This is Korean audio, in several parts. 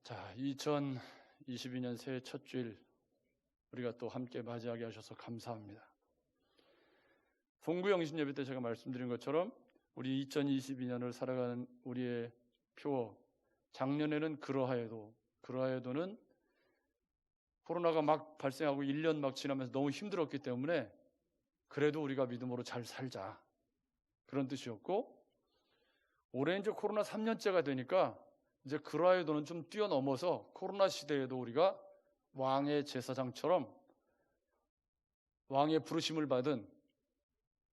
자, 2022년 새해 첫 주일 우리가 또 함께 맞이하게 하셔서 감사합니다. 동구 영신 예배 때 제가 말씀드린 것처럼 우리 2022년을 살아가는 우리의 표어, 작년에는 그러하여도는 코로나가 막 발생하고 1년 막 지나면서 너무 힘들었기 때문에 그래도 우리가 믿음으로 잘 살자, 그런 뜻이었고, 올해 이제 코로나 3년째가 되니까 이제 그러하여도는 좀 뛰어넘어서 코로나 시대에도 우리가 왕의 제사장처럼 왕의 부르심을 받은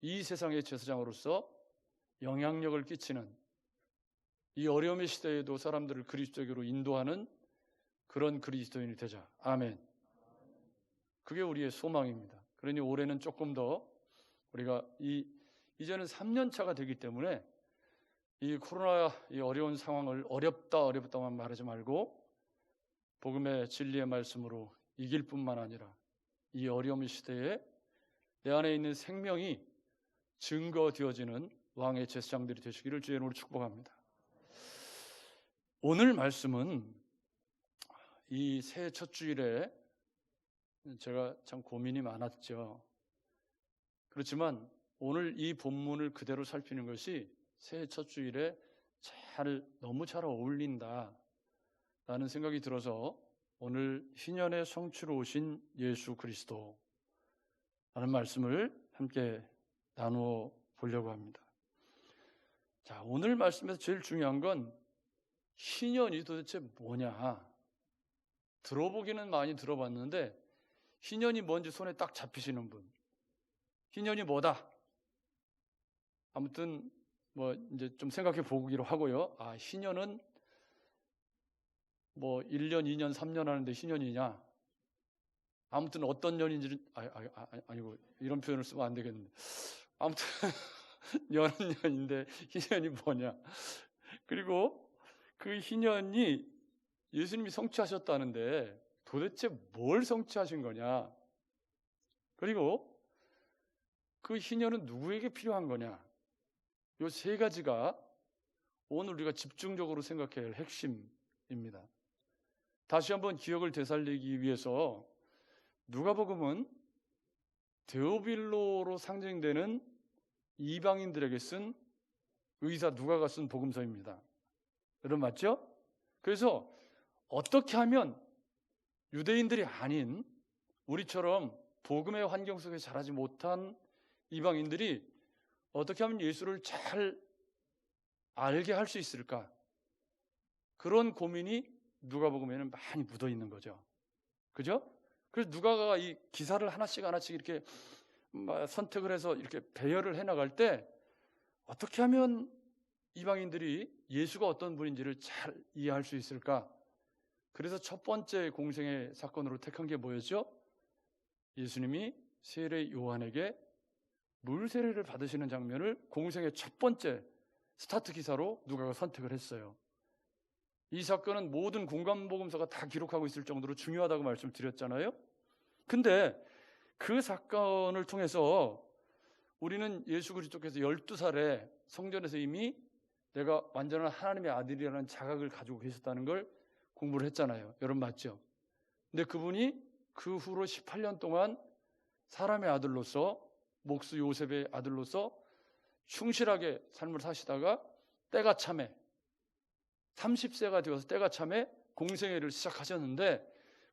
이 세상의 제사장으로서 영향력을 끼치는, 이 어려움의 시대에도 사람들을 그리스도에게로 인도하는 그런 그리스도인이 되자. 아멘. 그게 우리의 소망입니다. 그러니 올해는 조금 더 우리가 이제는 3년 차가 되기 때문에 이 코로나 이 어려운 상황을 어렵다만 말하지 말고 복음의 진리의 말씀으로 이길 뿐만 아니라 이 어려움의 시대에 내 안에 있는 생명이 증거되어지는 왕의 제사장들이 되시기를 주의 이름으로 축복합니다. 오늘 말씀은 이 새해 첫 주일에 제가 참 고민이 많았죠. 그렇지만 오늘 이 본문을 그대로 살피는 것이 새해 첫 주일에 너무 잘 어울린다 라는 생각이 들어서 오늘 희년의 성취로 오신 예수 그리스도 라는 말씀을 함께 나누어 보려고 합니다. 자, 오늘 말씀에서 제일 중요한 건 희년이 도대체 뭐냐. 들어보기는 많이 들어봤는데 희년이 뭔지 손에 딱 잡히시는 분, 희년이 뭐다? 아무튼 이제 좀 생각해 보기로 하고요. 희년은 1년, 2년, 3년 하는데 희년이냐? 아무튼 어떤 년인지 아니고 이런 표현을 쓰면 안 되겠는데, 아무튼 년은 년인데 희년이 뭐냐? 그리고 그 희년이 예수님이 성취하셨다는데 도대체 뭘 성취하신 거냐? 그리고 그 희년은 누구에게 필요한 거냐? 이 세 가지가 오늘 우리가 집중적으로 생각해야 할 핵심입니다. 다시 한번 기억을 되살리기 위해서 누가복음은 데오빌로로 상징되는 이방인들에게 쓴 의사 누가가 쓴 복음서입니다. 여러분 맞죠? 그래서 어떻게 하면 유대인들이 아닌 우리처럼 복음의 환경 속에 자라지 못한 이방인들이 어떻게 하면 예수를 잘 알게 할 수 있을까? 그런 고민이 누가복음에는 많이 묻어 있는 거죠. 그죠? 그래서 누가가 이 기사를 하나씩 이렇게 선택을 해서 이렇게 배열을 해 나갈 때 어떻게 하면 이방인들이 예수가 어떤 분인지를 잘 이해할 수 있을까? 그래서 첫 번째 공생의 사건으로 택한 게 뭐였죠? 예수님이 세례 요한에게 물 세례를 받으시는 장면을 공생의 첫 번째 스타트 기사로 누가가 선택을 했어요. 이 사건은 모든 공간복음서가 다 기록하고 있을 정도로 중요하다고 말씀드렸잖아요. 근데 그 사건을 통해서 우리는 예수 그리스도께서 12살에 성전에서 이미 내가 완전한 하나님의 아들이라는 자각을 가지고 계셨다는 걸 공부를 했잖아요. 여러분 맞죠? 근데 그분이 그 후로 18년 동안 사람의 아들로서, 목수 요셉의 아들로서 충실하게 삶을 사시다가 때가 참에 30세가 되어서 때가 참에 공생애를 시작하셨는데,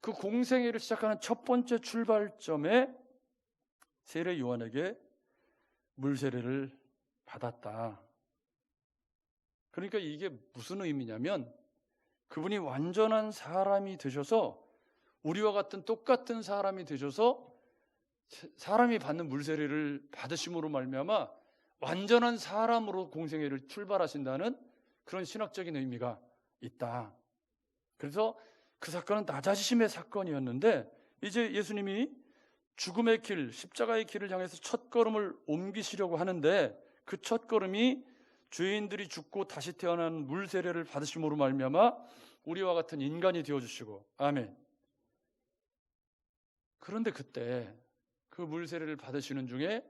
그 공생애를 시작하는 첫 번째 출발점에 세례 요한에게 물세례를 받았다. 그러니까 이게 무슨 의미냐면 그분이 완전한 사람이 되셔서, 우리와 같은 똑같은 사람이 되셔서 사람이 받는 물세례를 받으심으로 말미암아 완전한 사람으로 공생애를 출발하신다는 그런 신학적인 의미가 있다. 그래서 그 사건은 나자심의 사건이었는데, 이제 예수님이 죽음의 길, 십자가의 길을 향해서 첫 걸음을 옮기시려고 하는데, 그 첫 걸음이 죄인들이 죽고 다시 태어난 물세례를 받으심으로 말미암아 우리와 같은 인간이 되어주시고, 아멘. 그런데 그때 그 물세례를 받으시는 중에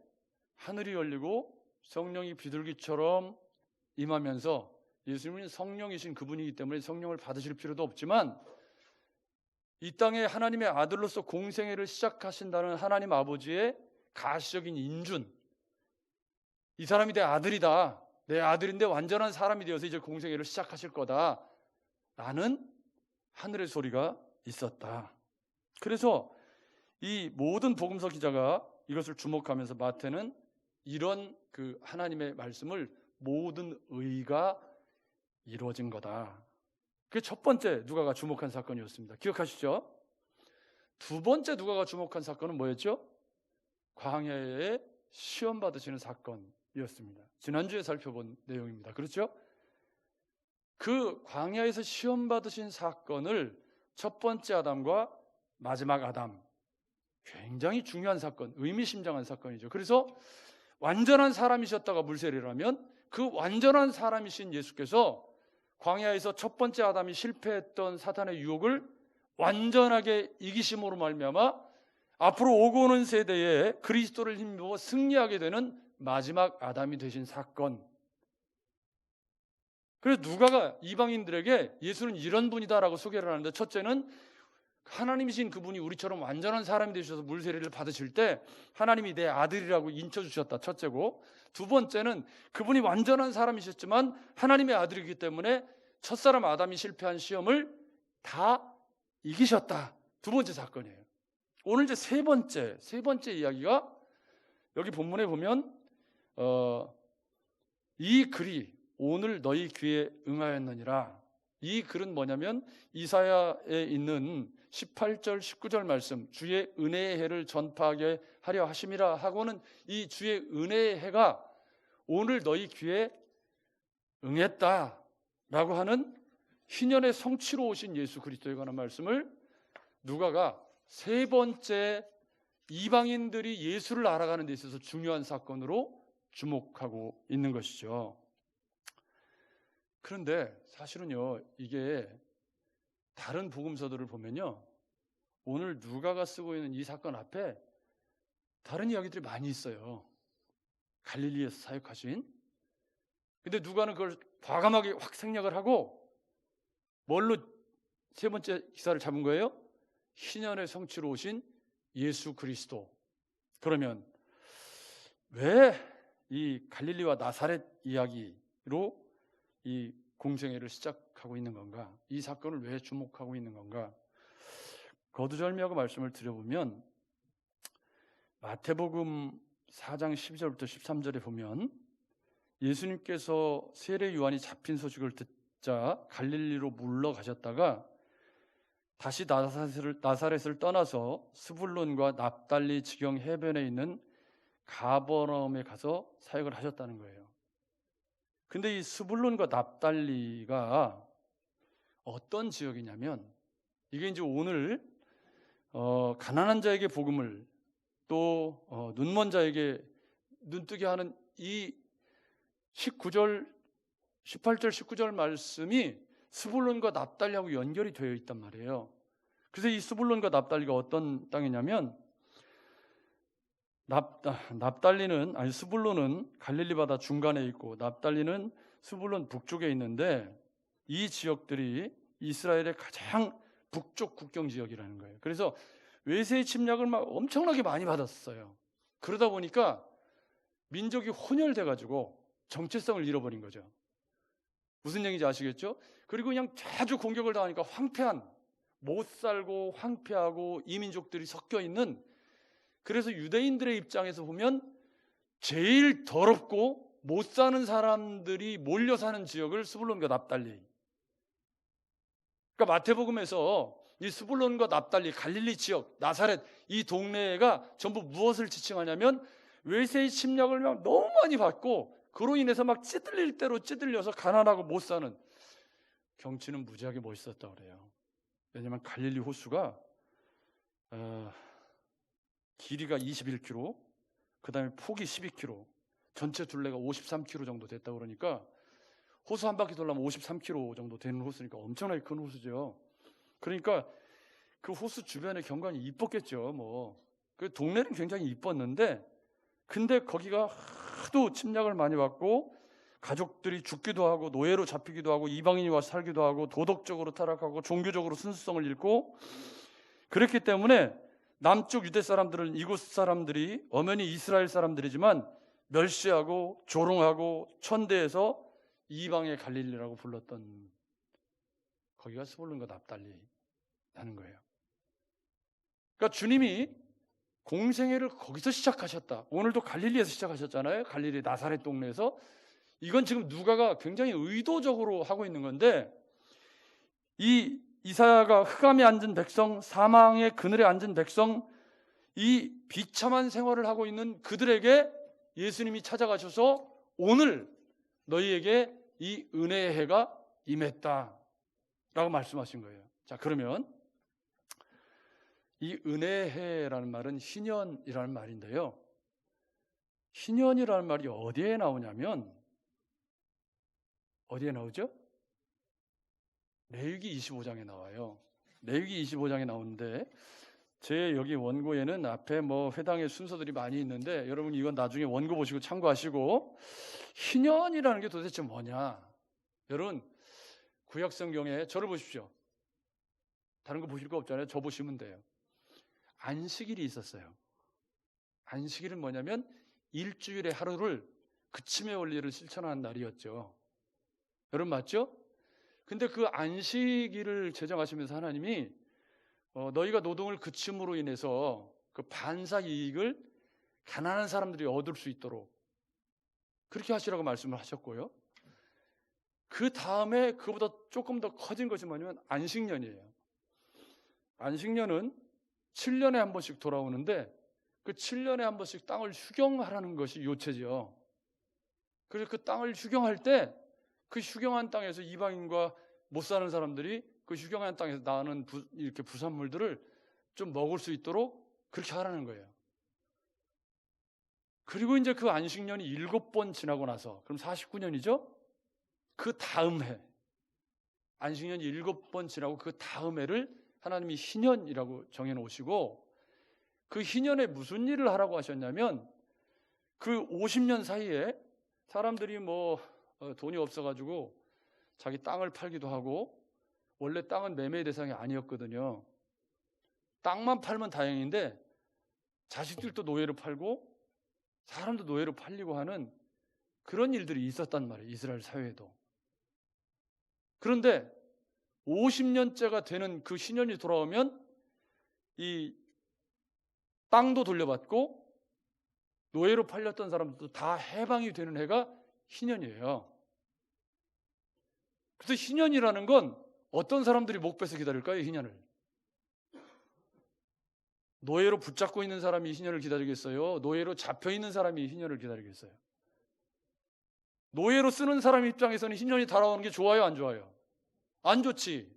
하늘이 열리고 성령이 비둘기처럼 임하면서 예수님은 성령이신 그분이기 때문에 성령을 받으실 필요도 없지만 이 땅에 하나님의 아들로서 공생애를 시작하신다는 하나님 아버지의 가시적인 인준, 이 사람이 내 아들이다, 내 아들인데 완전한 사람이 되어서 이제 공생애를 시작하실 거다 라는 하늘의 소리가 있었다. 그래서 이 모든 복음서 기자가 이것을 주목하면서 마태는 이런 그 하나님의 말씀을 모든 의가 이루어진 거다. 그게 첫 번째 누가가 주목한 사건이었습니다. 기억하시죠? 두 번째 누가가 주목한 사건은 뭐였죠? 광야에 시험 받으시는 사건이었습니다. 지난주에 살펴본 내용입니다. 그렇죠? 그 광야에서 시험 받으신 사건을 첫 번째 아담과 마지막 아담, 굉장히 중요한 사건, 의미심장한 사건이죠. 그래서 완전한 사람이셨다가 물세례라면 그 완전한 사람이신 예수께서 광야에서 첫 번째 아담이 실패했던 사탄의 유혹을 완전하게 이기심으로 말미암아 앞으로 오고 오는 세대에 그리스도를 힘입어 승리하게 되는 마지막 아담이 되신 사건. 그래서 누가가 이방인들에게 예수는 이런 분이다라고 소개를 하는데, 첫째는 하나님이신 그분이 우리처럼 완전한 사람이 되셔서 물세례를 받으실 때 하나님이 내 아들이라고 인쳐주셨다, 첫째고, 두 번째는 그분이 완전한 사람이셨지만 하나님의 아들이기 때문에 첫사람 아담이 실패한 시험을 다 이기셨다, 두 번째 사건이에요. 오늘 이제 세 번째 이야기가 여기 본문에 보면 이 글이 오늘 너희 귀에 응하였느니라. 이 글은 뭐냐면 이사야에 있는 18절 19절 말씀, 주의 은혜의 해를 전파하게 하려 하심이라 하고는 이 주의 은혜의 해가 오늘 너희 귀에 응했다라고 하는 희년의 성취로 오신 예수 그리스도에 관한 말씀을 누가가 세 번째 이방인들이 예수를 알아가는 데 있어서 중요한 사건으로 주목하고 있는 것이죠. 그런데 사실은요, 이게 다른 복음서들을 보면요, 오늘 누가가 쓰고 있는 이 사건 앞에 다른 이야기들이 많이 있어요. 갈릴리에서 사역하신. 근데 누가는 그걸 과감하게 확 생략을 하고 뭘로 세 번째 기사를 잡은 거예요? 희년의 성취로 오신 예수 그리스도. 그러면 왜 이 갈릴리와 나사렛 이야기로 이 공생애를 시작하고 있는 건가? 이 사건을 왜 주목하고 있는 건가? 거두절미하고 말씀을 드려보면 마태복음 4장 12절부터 13절에 보면 예수님께서 세례 요한이 잡힌 소식을 듣자 갈릴리로 물러가셨다가 다시 나사렛을 떠나서 스불론과 납달리 지경 해변에 있는 가버나움에 가서 사역을 하셨다는 거예요. 근데 이 스불론과 납달리가 어떤 지역이냐면, 이게 이제 오늘 가난한 자에게 복음을, 또 눈먼 자에게 눈뜨게 하는 이 18절 19절 말씀이 스불론과 납달리하고 연결이 되어 있단 말이에요. 그래서 이 스불론과 납달리가 어떤 땅이냐면, 스불론은 갈릴리 바다 중간에 있고 납달리는 스불론 북쪽에 있는데, 이 지역들이 이스라엘의 가장 북쪽 국경 지역이라는 거예요. 그래서 외세의 침략을 막 엄청나게 많이 받았어요. 그러다 보니까 민족이 혼혈돼 가지고 정체성을 잃어버린 거죠. 무슨 얘기인지 아시겠죠? 그리고 그냥 자주 공격을 당하니까 못 살고 황폐하고 이민족들이 섞여 있는, 그래서 유대인들의 입장에서 보면 제일 더럽고 못 사는 사람들이 몰려 사는 지역을 스불론과 납달리. 그러니까 마태복음에서 이 스불론과 납달리, 갈릴리 지역, 나사렛, 이 동네가 전부 무엇을 지칭하냐면 외세의 침략을 너무 많이 받고 그로 인해서 막 찌들릴 대로 찌들려서 가난하고 못 사는, 경치는 무지하게 멋있었다고 그래요. 왜냐하면 갈릴리 호수가 길이가 21km, 그 다음에 폭이 12km, 전체 둘레가 53km 정도 됐다고 그러니까 호수 한 바퀴 돌려면 53km 정도 되는 호수니까 엄청나게 큰 호수죠. 그러니까 그 호수 주변의 경관이 이뻤겠죠. 그 동네는 굉장히 이뻤는데, 근데 거기가 하도 침략을 많이 받고 가족들이 죽기도 하고 노예로 잡히기도 하고 이방인이 와서 살기도 하고 도덕적으로 타락하고 종교적으로 순수성을 잃고 그랬기 때문에 남쪽 유대 사람들은 이곳 사람들이 엄연히 이스라엘 사람들이지만 멸시하고 조롱하고 천대해서 이방의 갈릴리라고 불렀던 거기가 스불론과 납달리라는 거예요. 그러니까 주님이 공생애를 거기서 시작하셨다. 오늘도 갈릴리에서 시작하셨잖아요. 갈릴리 나사렛 동네에서. 이건 지금 누가가 굉장히 의도적으로 하고 있는 건데 이 이사야가 흑암에 앉은 백성, 사망의 그늘에 앉은 백성, 이 비참한 생활을 하고 있는 그들에게 예수님이 찾아가셔서 오늘 너희에게 이 은혜의 해가 임했다라고 말씀하신 거예요. 자, 그러면 이 은혜의 해라는 말은 희년이라는 말인데요. 희년이라는 말이 어디에 나오냐면 어디에 나오죠? 레위기 25장에 나와요. 레위기 25장에 나오는데 제 여기 원고에는 앞에 뭐 회당의 순서들이 많이 있는데 여러분 이건 나중에 원고 보시고 참고하시고 희년이라는 게 도대체 뭐냐? 여러분 구약 성경에 저를 보십시오. 다른 거 보실 거 없잖아요. 저 보시면 돼요. 안식일이 있었어요. 안식일은 뭐냐면 일주일의 하루를 그침의 원리를 실천하는 날이었죠. 여러분 맞죠? 근데 그 안식일을 제정하시면서 하나님이 너희가 노동을 그침으로 인해서 그 반사 이익을 가난한 사람들이 얻을 수 있도록 그렇게 하시라고 말씀을 하셨고요. 그 다음에 그보다 조금 더 커진 것이 뭐냐면 안식년이에요. 안식년은 7년에 한 번씩 돌아오는데 그 7년에 한 번씩 땅을 휴경하라는 것이 요체죠. 그래서 그 땅을 휴경할 때 그 휴경한 땅에서 이방인과 못 사는 사람들이 그 휴경한 땅에서 나는 이렇게 부산물들을 좀 먹을 수 있도록 그렇게 하라는 거예요. 그리고 이제 그 안식년이 7번 지나고 나서 그럼 49년이죠? 그 다음 해 안식년이 7번 지나고 그 다음 해를 하나님이 희년이라고 정해놓으시고 그 희년에 무슨 일을 하라고 하셨냐면 그 50년 사이에 사람들이 뭐 돈이 없어가지고 자기 땅을 팔기도 하고 원래 땅은 매매 대상이 아니었거든요. 땅만 팔면 다행인데 자식들도 노예로 팔고 사람도 노예로 팔리고 하는 그런 일들이 있었단 말이에요. 이스라엘 사회에도. 그런데 50년째가 되는 그 희년이 돌아오면 이 땅도 돌려받고 노예로 팔렸던 사람들도 다 해방이 되는 해가 희년이에요. 그래서 희년이라는 건 어떤 사람들이 목베서 기다릴까요? 희년을. 노예로 붙잡고 있는 사람이 희년을 기다리겠어요? 노예로 잡혀있는 사람이 희년을 기다리겠어요? 노예로 쓰는 사람 입장에서는 희년이 달아오는 게 좋아요? 안 좋아요? 안 좋지.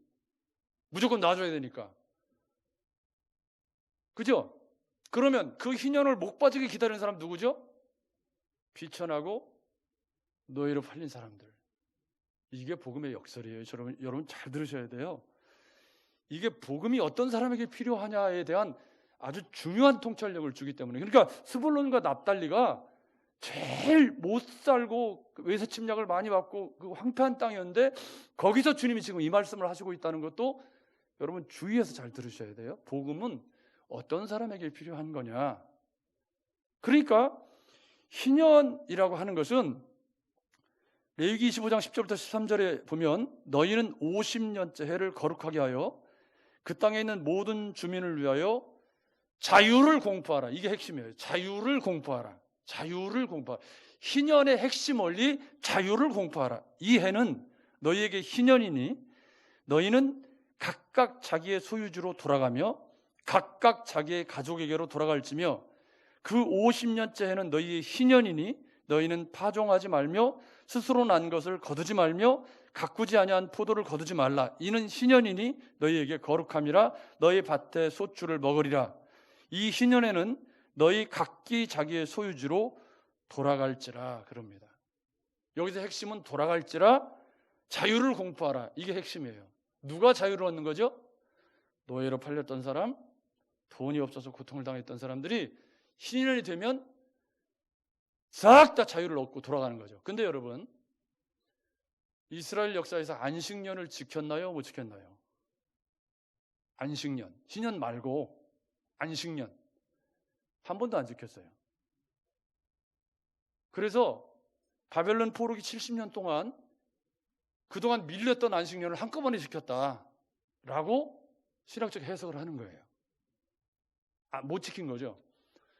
무조건 놔줘야 되니까. 그죠? 그러면 그 희년을 목 빠지게 기다리는 사람 누구죠? 비천하고 노예로 팔린 사람들. 이게 복음의 역설이에요. 여러분 잘 들으셔야 돼요. 이게 복음이 어떤 사람에게 필요하냐에 대한 아주 중요한 통찰력을 주기 때문에. 그러니까 스불론과 납달리가 제일 못 살고 외세 침략을 많이 받고 그 황폐한 땅이었는데 거기서 주님이 지금 이 말씀을 하시고 있다는 것도 여러분 주의해서 잘 들으셔야 돼요. 복음은 어떤 사람에게 필요한 거냐. 그러니까 희년이라고 하는 것은 레위기 25장 10절부터 13절에 보면 너희는 50년째 해를 거룩하게 하여 그 땅에 있는 모든 주민을 위하여 자유를 공포하라. 이게 핵심이에요. 자유를 공포하라. 자유를 공포하라. 희년의 핵심 원리 자유를 공포하라. 이 해는 너희에게 희년이니 너희는 각각 자기의 소유주로 돌아가며 각각 자기의 가족에게로 돌아갈지며 그 50년째 해는 너희의 희년이니 너희는 파종하지 말며 스스로 난 것을 거두지 말며 가꾸지 아니한 포도를 거두지 말라. 이는 희년이니 너희에게 거룩함이라. 너희 밭에 소출을 먹으리라. 이 희년에는 너희 각기 자기의 소유주로 돌아갈지라. 그럽니다. 여기서 핵심은 돌아갈지라, 자유를 공포하라. 이게 핵심이에요. 누가 자유를 얻는 거죠? 노예로 팔렸던 사람, 돈이 없어서 고통을 당했던 사람들이 희년이 되면 싹 다 자유를 얻고 돌아가는 거죠. 근데 여러분 이스라엘 역사에서 안식년을 지켰나요? 못 지켰나요? 안식년, 희년 말고 안식년 한 번도 안 지켰어요. 그래서 바벨론 포로기 70년 동안 그동안 밀렸던 안식년을 한꺼번에 지켰다라고 신학적 해석을 하는 거예요. 못 지킨 거죠.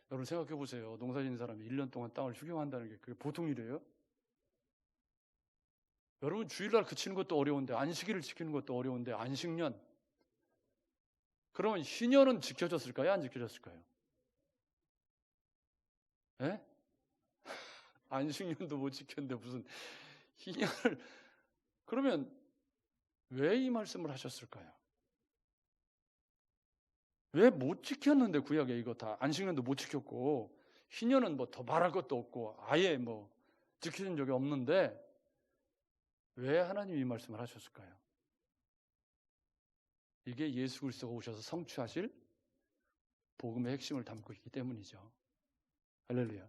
여러분 생각해 보세요. 농사 짓는 사람이 1년 동안 땅을 휴경한다는 게 그게 보통 일이에요? 여러분 주일날 그치는 것도 어려운데 안식일을 지키는 것도 어려운데 안식년 그러면 희년은 지켜졌을까요? 안 지켜졌을까요? 예? 안식년도 못 지켰는데 무슨 희년을 그러면 왜 이 말씀을 하셨을까요? 왜 못 지켰는데 구약에 이거 다 안식년도 못 지켰고 희년은 뭐 더 말할 것도 없고 아예 뭐 지켜진 적이 없는데 왜 하나님이 이 말씀을 하셨을까요? 이게 예수 그리스도가 오셔서 성취하실 복음의 핵심을 담고 있기 때문이죠. 할렐루야.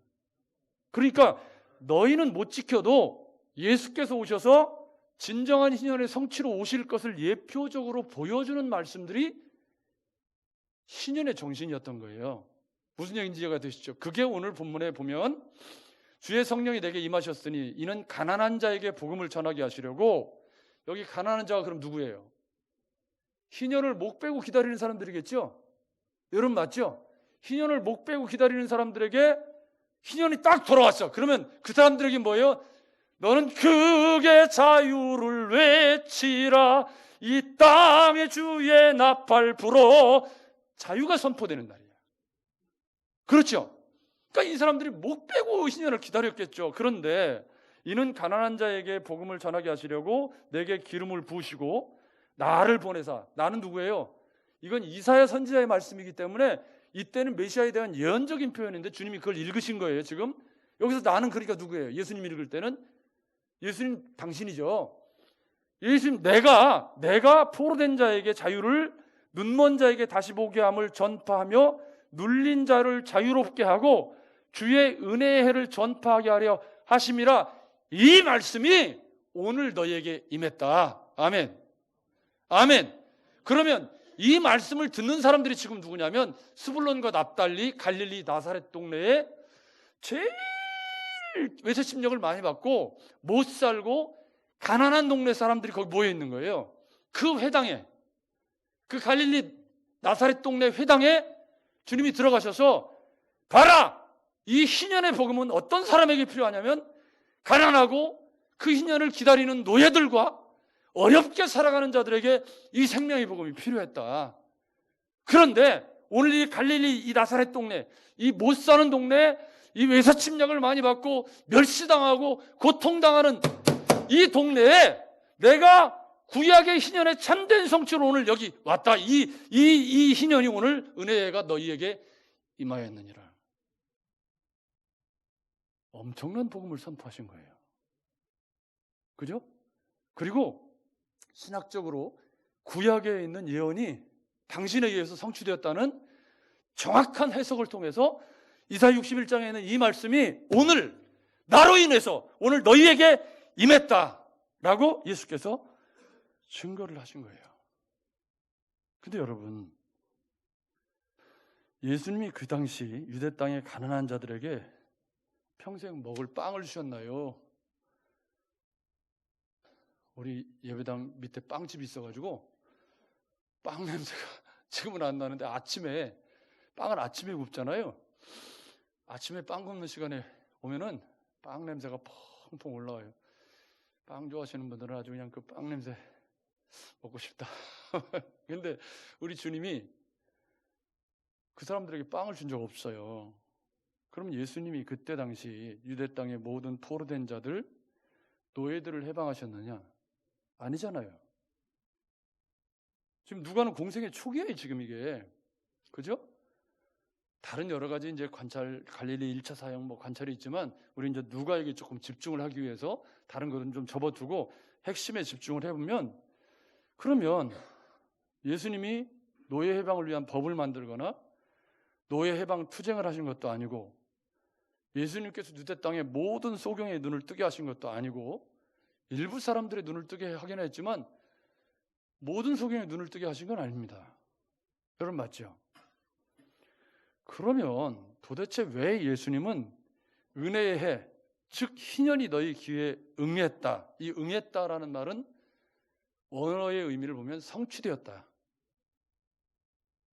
그러니까 너희는 못 지켜도 예수께서 오셔서 진정한 희년의 성취로 오실 것을 예표적으로 보여주는 말씀들이 희년의 정신이었던 거예요. 무슨 얘기인지 이해가 되시죠? 그게 오늘 본문에 보면 주의 성령이 내게 임하셨으니 이는 가난한 자에게 복음을 전하게 하시려고 여기 가난한 자가 그럼 누구예요? 희년을 목 빼고 기다리는 사람들이겠죠? 여러분 맞죠? 희년을 목 빼고 기다리는 사람들에게 희년이 딱 돌아왔어. 그러면 그 사람들에게 뭐예요? 너는 크게 자유를 외치라 이 땅의 주의 나팔 불어 자유가 선포되는 날이야. 그렇죠? 그러니까 이 사람들이 목 빼고 희년을 기다렸겠죠. 그런데 이는 가난한 자에게 복음을 전하게 하시려고 내게 기름을 부으시고 나를 보내사. 나는 누구예요? 이건 이사야 선지자의 말씀이기 때문에 이때는 메시아에 대한 예언적인 표현인데 주님이 그걸 읽으신 거예요. 지금 여기서 나는 그러니까 누구예요? 예수님 읽을 때는 예수님 당신이죠. 예수님 내가 포로된 자에게 자유를 눈먼 자에게 다시 보게 함을 전파하며 눌린 자를 자유롭게 하고 주의 은혜의 해를 전파하게 하려 하심이라. 이 말씀이 오늘 너희에게 임했다. 아멘. 아멘. 그러면 이 말씀을 듣는 사람들이 지금 누구냐면 스불론과 납달리 갈릴리 나사렛 동네에 제일 외세 침략을 많이 받고 못 살고 가난한 동네 사람들이 거기 모여 있는 거예요. 그 회당에, 그 갈릴리 나사렛 동네 회당에 주님이 들어가셔서 봐라! 이 희년의 복음은 어떤 사람에게 필요하냐면 가난하고 그 희년을 기다리는 노예들과 어렵게 살아가는 자들에게 이 생명의 복음이 필요했다. 그런데 오늘 이 갈릴리 이 나사렛 동네, 이 못 사는 동네, 이 외사 침략을 많이 받고 멸시당하고 고통당하는 이 동네에 내가 구약의 희년의 참된 성취로 오늘 여기 왔다. 이 희년이 오늘 은혜가 너희에게 임하였느니라. 엄청난 복음을 선포하신 거예요. 그죠? 그리고 신학적으로 구약에 있는 예언이 당신에 의해서 성취되었다는 정확한 해석을 통해서 이사야 61장에는 이 말씀이 오늘 나로 인해서 오늘 너희에게 임했다라고 예수께서 증거를 하신 거예요. 근데 여러분, 예수님이 그 당시 유대 땅의 가난한 자들에게 평생 먹을 빵을 주셨나요? 우리 예배당 밑에 빵집이 있어가지고 빵 냄새가 지금은 안 나는데 아침에 빵을 아침에 굽잖아요. 아침에 빵 굽는 시간에 오면은 빵 냄새가 펑펑 올라와요. 빵 좋아하시는 분들은 아주 그냥 그 빵 냄새 먹고 싶다. 근데 우리 주님이 그 사람들에게 빵을 준 적 없어요. 그럼 예수님이 그때 당시 유대 땅의 모든 포로된 자들, 노예들을 해방하셨느냐? 아니잖아요. 지금 누가는 공생의 초기에 지금 이게. 그죠? 다른 여러 가지 이제 관찰, 갈릴리 1차 사역 뭐 관찰이 있지만 우리 이제 누가에게 조금 집중을 하기 위해서 다른 것은 좀 접어두고 핵심에 집중을 해보면 그러면 예수님이 노예 해방을 위한 법을 만들거나 노예 해방 투쟁을 하신 것도 아니고 예수님께서 유대 땅의 모든 소경의 눈을 뜨게 하신 것도 아니고 일부 사람들의 눈을 뜨게 하긴 했지만 모든 성경에 눈을 뜨게 하신 건 아닙니다. 여러분 맞죠? 그러면 도대체 왜 예수님은 은혜의 해, 즉 희년이 너희 귀에 응했다. 이 응했다라는 말은 원어의 의미를 보면 성취되었다.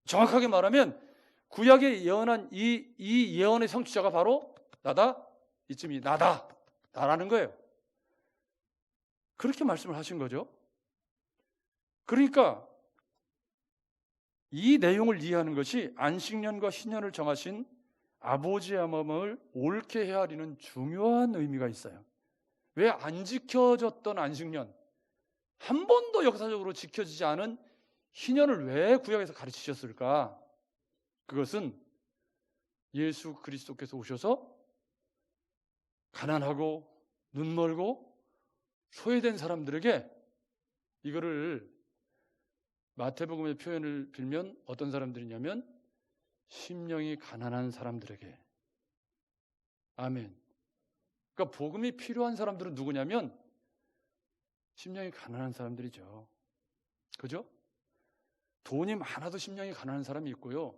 정확하게 말하면 구약에 예언한 이 예언의 성취자가 바로 나다. 이쯤이 나다. 나라는 거예요. 그렇게 말씀을 하신 거죠. 그러니까 이 내용을 이해하는 것이 안식년과 희년을 정하신 아버지의 마음을 옳게 헤아리는 중요한 의미가 있어요. 왜 안 지켜졌던 안식년, 한 번도 역사적으로 지켜지지 않은 희년을 왜 구약에서 가르치셨을까? 그것은 예수 그리스도께서 오셔서 가난하고 눈멀고 소외된 사람들에게 이거를 마태복음의 표현을 빌면 어떤 사람들이냐면 심령이 가난한 사람들에게. 아멘. 그러니까 복음이 필요한 사람들은 누구냐면 심령이 가난한 사람들이죠. 그죠? 돈이 많아도 심령이 가난한 사람이 있고요.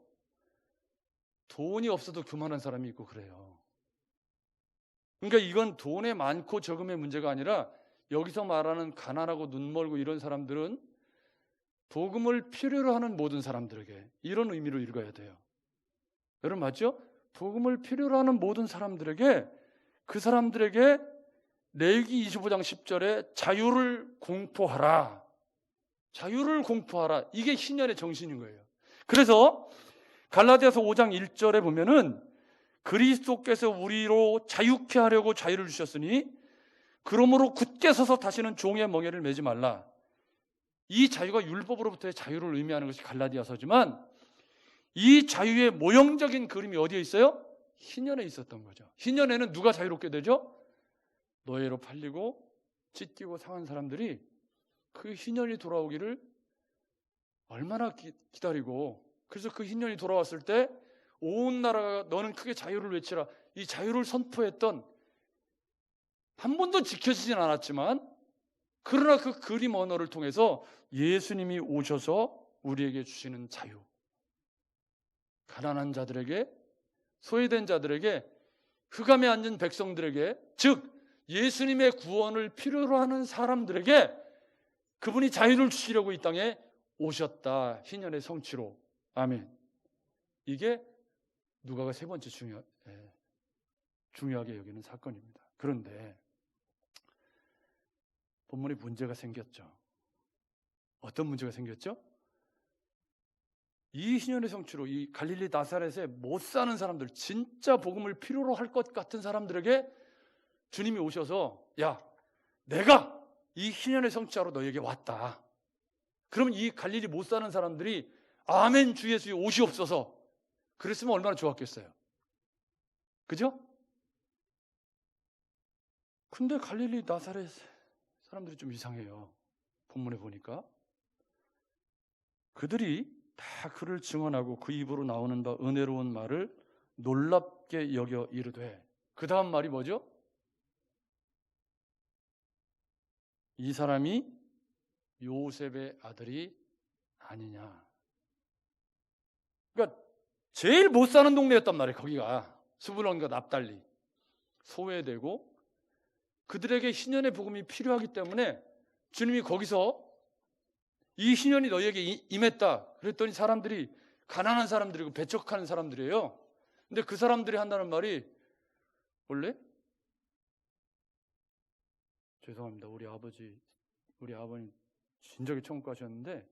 돈이 없어도 교만한 사람이 있고 그래요. 그러니까 이건 돈에 많고 적음의 문제가 아니라 여기서 말하는 가난하고 눈멀고 이런 사람들은 복음을 필요로 하는 모든 사람들에게 이런 의미로 읽어야 돼요. 여러분 맞죠? 복음을 필요로 하는 모든 사람들에게 그 사람들에게 레위기 25장 10절에 자유를 공포하라. 자유를 공포하라. 이게 희년의 정신인 거예요. 그래서 갈라디아서 5장 1절에 보면은 그리스도께서 우리로 자유케 하려고 자유를 주셨으니 그러므로 굳게 서서 다시는 종의 멍에를 매지 말라. 이 자유가 율법으로부터의 자유를 의미하는 것이 갈라디아서지만 이 자유의 모형적인 그림이 어디에 있어요? 희년에 있었던 거죠. 희년에는 누가 자유롭게 되죠? 노예로 팔리고 찢기고 상한 사람들이 그 희년이 돌아오기를 얼마나 기다리고, 그래서 그 희년이 돌아왔을 때 온 나라가 너는 크게 자유를 외치라, 이 자유를 선포했던, 한 번도 지켜지진 않았지만 그러나 그 그림 언어를 통해서 예수님이 오셔서 우리에게 주시는 자유, 가난한 자들에게, 소외된 자들에게, 흑암에 앉은 백성들에게, 즉 예수님의 구원을 필요로 하는 사람들에게 그분이 자유를 주시려고 이 땅에 오셨다. 희년의 성취로. 아멘. 이게 누가가 세 번째 중요하게 여기는 사건입니다. 그런데 본문에 문제가 생겼죠. 어떤 문제가 생겼죠? 이 희년의 성취로 이 갈릴리 나사렛에 못 사는 사람들, 진짜 복음을 필요로 할 것 같은 사람들에게 주님이 오셔서 야, 내가 이 희년의 성취하러 너에게 왔다. 그러면 이 갈릴리 못 사는 사람들이 아멘 주 예수의 오시옵소서 그랬으면 얼마나 좋았겠어요. 그죠? 근데 갈릴리 나사렛 사람들이 좀 이상해요. 본문에 보니까 그들이 다 그를 증언하고 그 입으로 나오는 바 은혜로운 말을 놀랍게 여겨 이르되, 그 다음 말이 뭐죠? 이 사람이 요셉의 아들이 아니냐. 그러니까 제일 못 사는 동네였단 말이에요. 거기가 스불론과 납달리, 소외되고 그들에게 희년의 복음이 필요하기 때문에 주님이 거기서 이 희년이 너희에게 임했다 그랬더니 사람들이 가난한 사람들이고 배척하는 사람들이에요. 근데 그 사람들이 한다는 말이 원래 죄송합니다. 우리 아버님 진작에 천국 가셨는데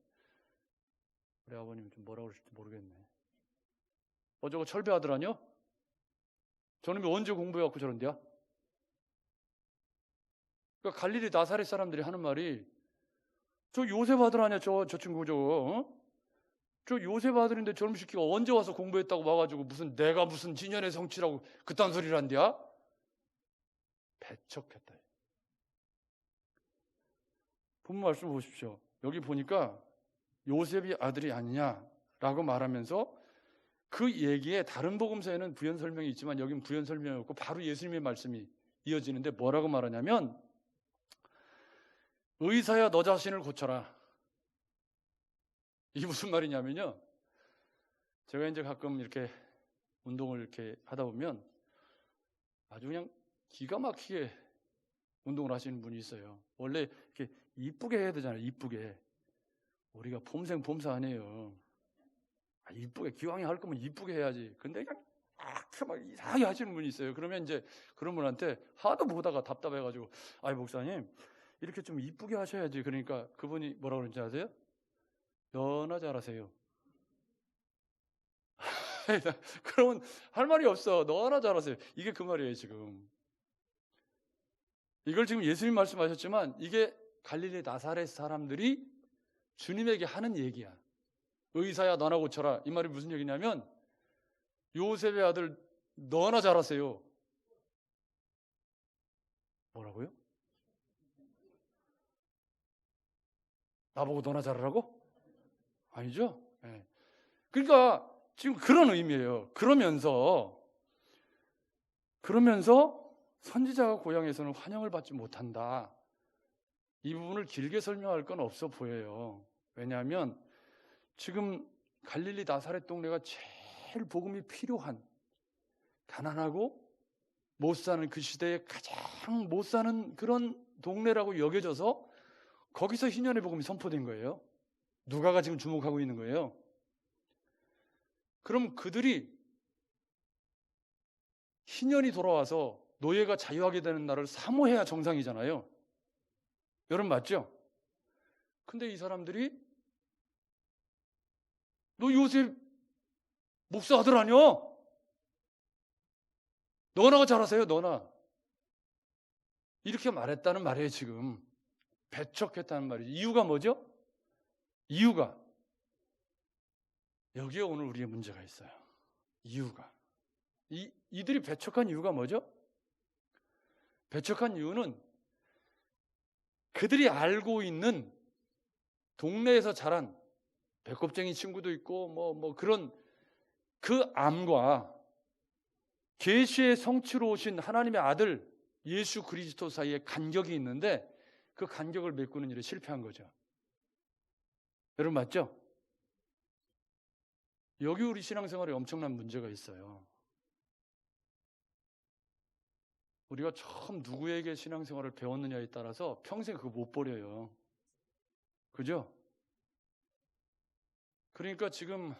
우리 아버님이 좀 뭐라고 그러실지 모르겠네. 저거 철배 아들 아니요? 저놈이 언제 공부해갖고 저런데야? 그러니까 갈릴리 나사렛 사람들이 하는 말이 저 요셉 아들 아니야? 저 친구 저거 저 요셉 아들인데 저놈 새끼가 언제 와서 공부했다고 와가지고 내가 무슨 희년의 성취라고 그딴 소리를 한대야? 배척했다. 본문 말씀 보십시오. 여기 보니까 요셉이 아들이 아니냐라고 말하면서 그 얘기에 다른 복음서에는 부연 설명이 있지만 여긴 부연 설명이 없고 바로 예수님의 말씀이 이어지는데 뭐라고 말하냐면 의사야 너 자신을 고쳐라. 이게 무슨 말이냐면요, 제가 이제 가끔 이렇게 운동을 이렇게 하다 보면 아주 그냥 기가 막히게 운동을 하시는 분이 있어요. 원래 이렇게 이쁘게 해야 되잖아요. 이쁘게. 우리가 폼생 폼사 아니에요. 이쁘게, 기왕에 할 거면 이쁘게 해야지. 근데 그냥 막 이상하게 하시는 분이 있어요. 그러면 이제 그런 분한테 하도 보다가 답답해가지고, 아이 목사님 이렇게 좀 이쁘게 하셔야지. 그러니까 그분이 뭐라고 그러는지 아세요? 너나 잘하세요. 그러면 할 말이 없어. 너나 잘하세요. 이게 그 말이에요. 지금 이걸 지금 예수님 말씀하셨지만 이게 갈릴리 나사렛 사람들이 주님에게 하는 얘기야. 의사야 너나 고쳐라. 이 말이 무슨 얘기냐면 요셉의 아들 너나 잘하세요. 뭐라고요? 나보고 너나 잘하라고? 아니죠? 네. 그러니까 지금 그런 의미예요. 그러면서 선지자가 고향에서는 환영을 받지 못한다. 이 부분을 길게 설명할 건 없어 보여요. 왜냐하면 지금 갈릴리 나사렛 동네가 제일 복음이 필요한, 가난하고 못 사는, 그 시대에 가장 못 사는 그런 동네라고 여겨져서 거기서 희년의 복음이 선포된 거예요. 누가가 지금 주목하고 있는 거예요. 그럼 그들이 희년이 돌아와서 노예가 자유하게 되는 날을 사모해야 정상이잖아요. 여러분 맞죠? 근데 이 사람들이 너 요셉 목사 아들 아니야? 너나가 잘하세요, 너나. 이렇게 말했다는 말이에요. 지금 배척했다는 말이에요. 이유가 뭐죠? 이유가 여기에 오늘 우리의 문제가 있어요. 이유가 이들이 배척한 이유가 뭐죠? 배척한 이유는 그들이 알고 있는 동네에서 자란 배꼽쟁이 친구도 있고 그런 그 암과 계시의 성취로 오신 하나님의 아들 예수 그리스도 사이에 간격이 있는데 그 간격을 메꾸는 일에 실패한 거죠. 여러분 맞죠? 여기 우리 신앙생활에 엄청난 문제가 있어요. 우리가 처음 누구에게 신앙생활을 배웠느냐에 따라서 평생 그거 못 버려요. 그죠? 그러니까 지금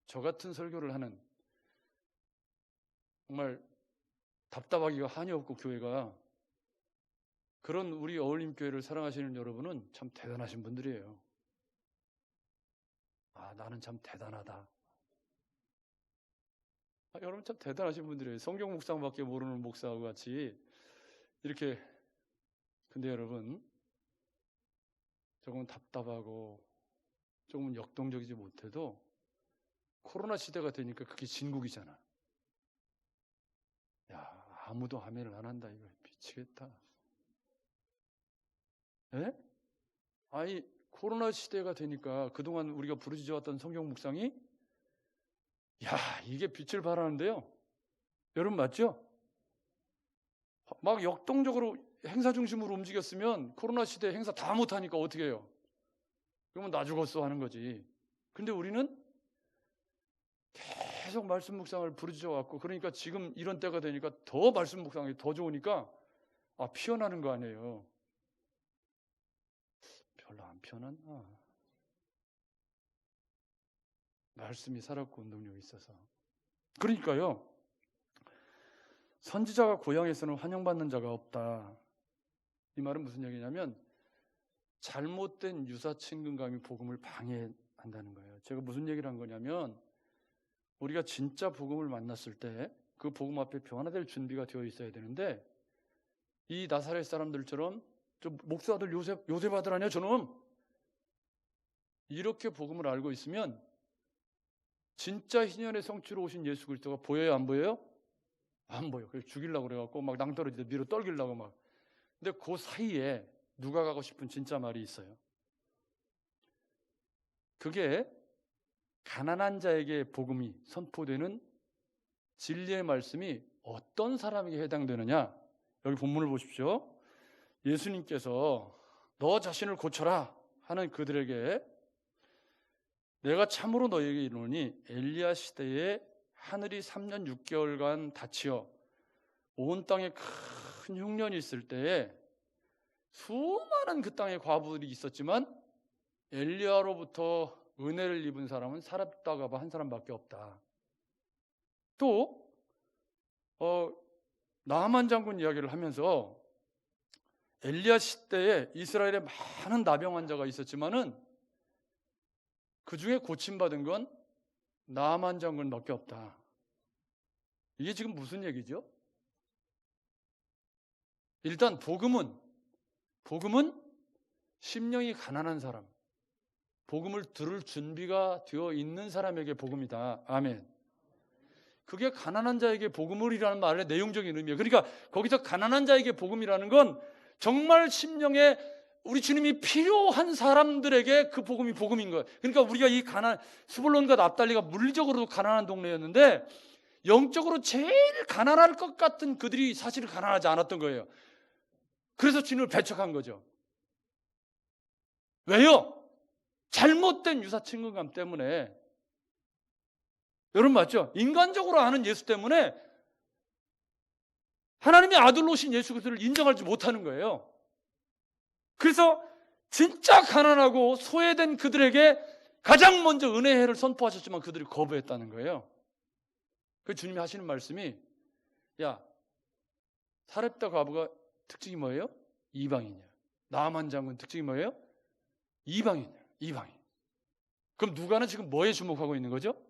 저 같은 설교를 하는, 정말 답답하기가 한이 없고 교회가, 그런 우리 어울림교회를 사랑하시는 여러분은 참 대단하신 분들이에요. 나는 참 대단하다. 여러분 참 대단하신 분들이에요. 성경 묵상밖에 모르는 목사와 같이 이렇게. 근데 여러분, 조금 답답하고 조금은 역동적이지 못해도 코로나 시대가 되니까 그게 진국이잖아. 야, 아무도 아멘을 안 한다. 이거 미치겠다. 예? 아니, 코로나 시대가 되니까 그동안 우리가 부르짖어왔던 성경 묵상이, 야, 이게 빛을 발하는데요. 여러분 맞죠? 막 역동적으로 행사 중심으로 움직였으면 코로나 시대 행사 다 못하니까 어떻게 해요? 그러면 나 죽었어 하는 거지. 근데 우리는 계속 말씀 묵상을 부르짖어 왔고, 그러니까 지금 이런 때가 되니까 더 말씀 묵상이 더 좋으니까 피어나는 거 아니에요. 별로 안 피어났나? 말씀이 살았고 운동력이 있어서. 그러니까요, 선지자가 고향에서는 환영받는 자가 없다. 이 말은 무슨 얘기냐면 잘못된 유사친근감이 복음을 방해한다는 거예요. 제가 무슨 얘기를 한 거냐면, 우리가 진짜 복음을 만났을 때 그 복음 앞에 변화될 준비가 되어 있어야 되는데, 이 나사렛 사람들처럼 저 목사 아들 요셉 아들 아니야 저놈, 이렇게 복음을 알고 있으면 진짜 희년의 성취로 오신 예수 그리스도가 보여요, 안 보여요? 안 보여. 그래서 죽이려고 그래갖고 막 낭떠러지도 밀어 떨기려고 막. 근데 그 사이에 누가 가고 싶은 진짜 말이 있어요. 그게 가난한 자에게 복음이 선포되는 진리의 말씀이 어떤 사람에게 해당되느냐. 여기 본문을 보십시오. 예수님께서 너 자신을 고쳐라 하는 그들에게 내가 참으로 너에게 이르노니 엘리야 시대에 하늘이 3년 6개월간 닫히어 온 땅에 큰 흉년이 있을 때에 수많은 그 땅에 과부들이 있었지만 엘리야로부터 은혜를 입은 사람은 사렙다가 한 사람밖에 없다. 또 나하만 장군 이야기를 하면서 엘리야 시대에 이스라엘에 많은 나병 환자가 있었지만은 그 중에 고침받은 건 나하만 장군밖에 없다. 이게 지금 무슨 얘기죠? 일단 복음은 심령이 가난한 사람, 복음을 들을 준비가 되어 있는 사람에게 복음이다. 아멘. 그게 가난한 자에게 복음을이라는 말의 내용적인 의미예요. 그러니까 거기서 가난한 자에게 복음이라는 건 정말 심령에 우리 주님이 필요한 사람들에게 그 복음이 복음인 거예요. 그러니까 우리가 이 스불론과 납달리가 물리적으로도 가난한 동네였는데 영적으로 제일 가난할 것 같은 그들이 사실 가난하지 않았던 거예요. 그래서 주님을 배척한 거죠. 왜요? 잘못된 유사친근감 때문에. 여러분 맞죠? 인간적으로 아는 예수 때문에 하나님의 아들로 오신 예수 그리스도를 인정하지 못하는 거예요. 그래서 진짜 가난하고 소외된 그들에게 가장 먼저 은혜의 해를 선포하셨지만 그들이 거부했다는 거예요. 그 주님이 하시는 말씀이 야, 사렙다 과부가 특징이 뭐예요? 이방인이야. 나하만 장군 특징이 뭐예요? 이방인이야. 이방인. 그럼 누가는 지금 뭐에 주목하고 있는 거죠?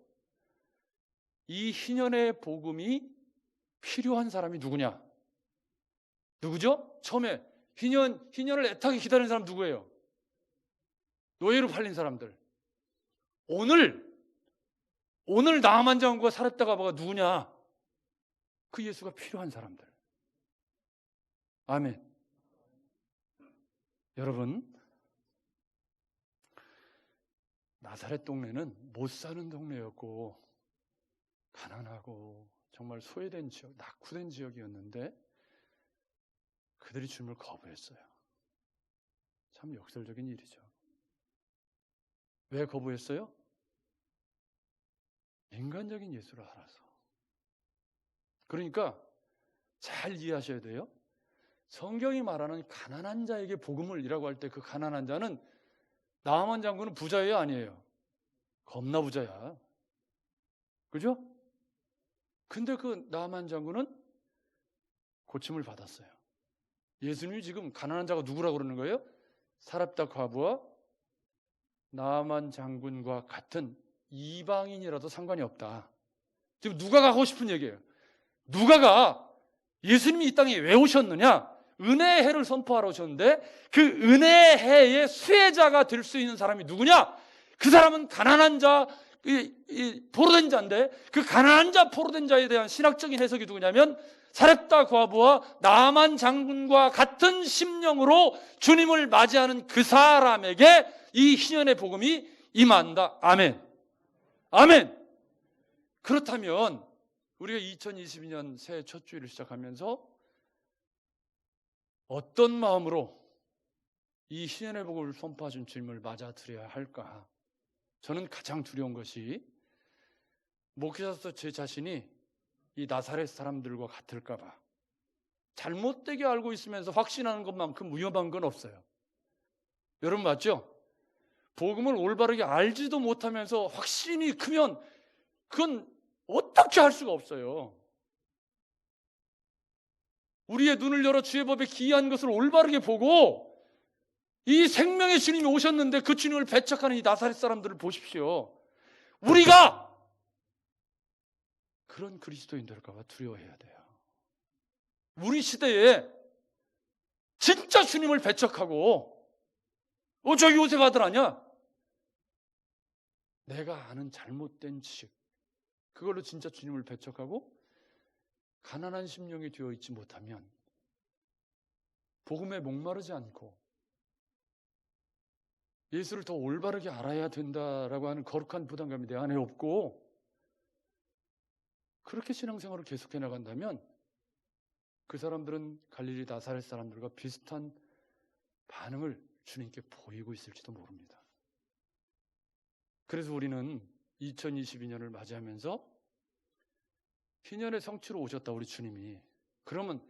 이 희년의 복음이 필요한 사람이 누구냐? 누구죠? 처음에 희년을 애타게 기다리는 사람 누구예요? 노예로 팔린 사람들. 오늘 나하만 장군과 사렙다 과부가 누구냐? 그 예수가 필요한 사람들. 아멘. 여러분, 나사렛 동네는 못 사는 동네였고 가난하고 정말 소외된 지역, 낙후된 지역이었는데 그들이 주님을 거부했어요. 참 역설적인 일이죠. 왜 거부했어요? 인간적인 예수를 알아서. 그러니까 잘 이해하셔야 돼요. 성경이 말하는 가난한 자에게 복음을 이라고 할 때 그 가난한 자는 나하만 장군은 부자예요? 아니에요? 겁나 부자야. 그죠? 근데 그 나하만 장군은 고침을 받았어요. 예수님이 지금 가난한 자가 누구라고 그러는 거예요? 사렙다 과부와 나하만 장군과 같은 이방인이라도 상관이 없다. 지금 누가가 하고 싶은 얘기예요. 누가가 예수님이 이 땅에 왜 오셨느냐? 은혜의 해를 선포하러 오셨는데 그 은혜의 해의 수혜자가 될 수 있는 사람이 누구냐? 그 사람은 가난한 자, 포로된 자인데 그 가난한 자, 포로된 자에 대한 신학적인 해석이 누구냐면 사렙다 과부와 나하만 장군과 같은 심령으로 주님을 맞이하는 그 사람에게 이 희년의 복음이 임한다. 아멘. 아멘. 그렇다면 우리가 2022년 새해 첫 주일을 시작하면서 어떤 마음으로 이 희년의 복음을 선포하신 주님을 맞아들여야 할까? 저는 가장 두려운 것이 목회자로서 제 자신이 이 나사렛 사람들과 같을까 봐. 잘못되게 알고 있으면서 확신하는 것만큼 위험한 건 없어요. 여러분 맞죠? 복음을 올바르게 알지도 못하면서 확신이 크면 그건 어떻게 할 수가 없어요. 우리의 눈을 열어 주의 법에 기이한 것을 올바르게 보고 이 생명의 주님이 오셨는데 그 주님을 배척하는 이 나사렛 사람들을 보십시오. 우리가 그런 그리스도인 될까 봐 두려워해야 돼요. 우리 시대에 진짜 주님을 배척하고 저기 요셉 아들 아니야? 내가 아는 잘못된 지식 그걸로 진짜 주님을 배척하고 가난한 심령이 되어 있지 못하면 복음에 목마르지 않고 예수를 더 올바르게 알아야 된다라고 하는 거룩한 부담감이 내 안에 없고 그렇게 신앙생활을 계속해 나간다면 그 사람들은 갈릴리 나사렛 사람들과 비슷한 반응을 주님께 보이고 있을지도 모릅니다. 그래서 우리는 2022년을 맞이하면서 희년의 성취로 오셨다 우리 주님이. 그러면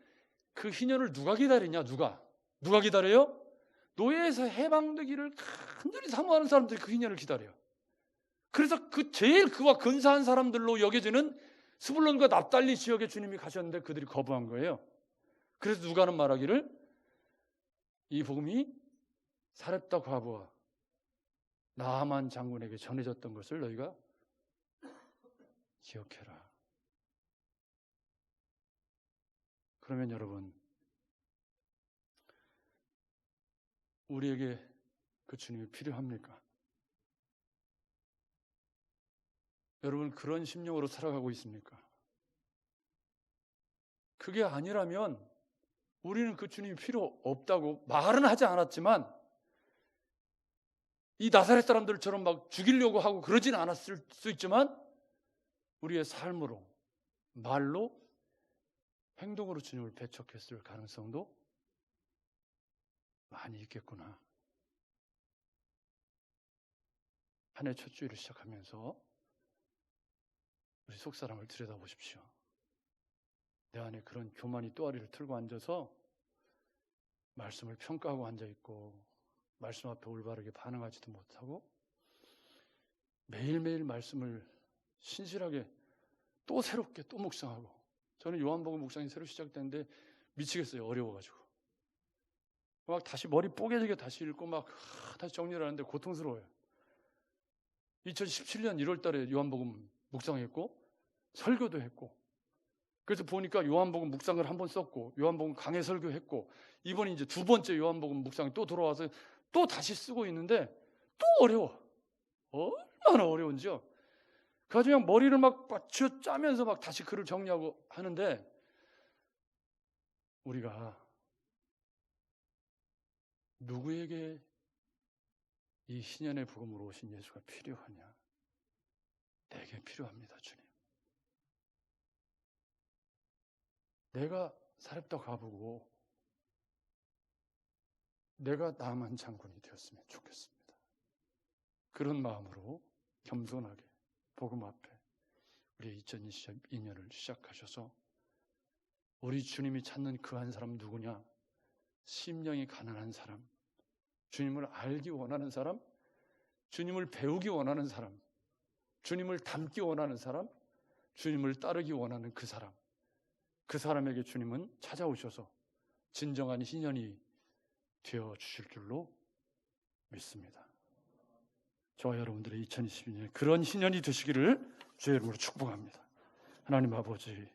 그 희년을 누가 기다리냐? 누가 기다려요? 노예에서 해방되기를 간절히 사모하는 사람들이 그 희년을 기다려요. 그래서 그 제일 그와 근사한 사람들로 여겨지는 스불론과 납달리 지역에 주님이 가셨는데 그들이 거부한 거예요. 그래서 누가는 말하기를 이 복음이 사렙다 과부와 나아만 장군에게 전해졌던 것을 너희가 기억해라. 그러면 여러분, 우리에게 그 주님이 필요합니까? 여러분, 그런 심령으로 살아가고 있습니까? 그게 아니라면 우리는 그 주님이 필요 없다고 말은 하지 않았지만 이 나사렛 사람들처럼 막 죽이려고 하고 그러진 않았을 수 있지만 우리의 삶으로, 말로, 행동으로 주님을 배척했을 가능성도 많이 있겠구나. 한 해 첫 주일을 시작하면서 우리 속사람을 들여다보십시오. 내 안에 그런 교만이 또아리를 틀고 앉아서 말씀을 평가하고 앉아있고 말씀 앞에 올바르게 반응하지도 못하고 매일매일 말씀을 신실하게 또 새롭게 또 묵상하고, 저는 요한복음 묵상이 새로 시작되는데 미치겠어요. 어려워가지고 막 다시 머리 뽀개지게 다시 읽고 막 다시 정리를 하는데 고통스러워요. 2017년 1월 달에 요한복음 묵상했고 설교도 했고, 그래서 보니까 요한복음 묵상을 한번 썼고 요한복음 강해 설교했고 이번에 이제 두 번째 요한복음 묵상이 또 돌아와서 또 다시 쓰고 있는데 또 어려워. 얼마나 어려운지요. 그래서 그냥 머리를 막 쥐어 짜면서 막 다시 글을 정리하고 하는데, 우리가 누구에게 이 희년의 복음으로 오신 예수가 필요하냐? 내게 필요합니다, 주님. 내가 사렙다 과부고 내가 나만 장군이 되었으면 좋겠습니다. 그런 마음으로 겸손하게 복음 앞에 우리 2022년을 시작하셔서 우리 주님이 찾는 그 한 사람 누구냐? 심령이 가난한 사람, 주님을 알기 원하는 사람, 주님을 배우기 원하는 사람, 주님을 닮기 원하는 사람, 주님을 따르기 원하는 그 사람, 그 사람에게 주님은 찾아오셔서 진정한 희년이 되어 주실 줄로 믿습니다. 저와 여러분들의 2022년 그런 희년이 되시기를 주의 이름으로 축복합니다. 하나님 아버지,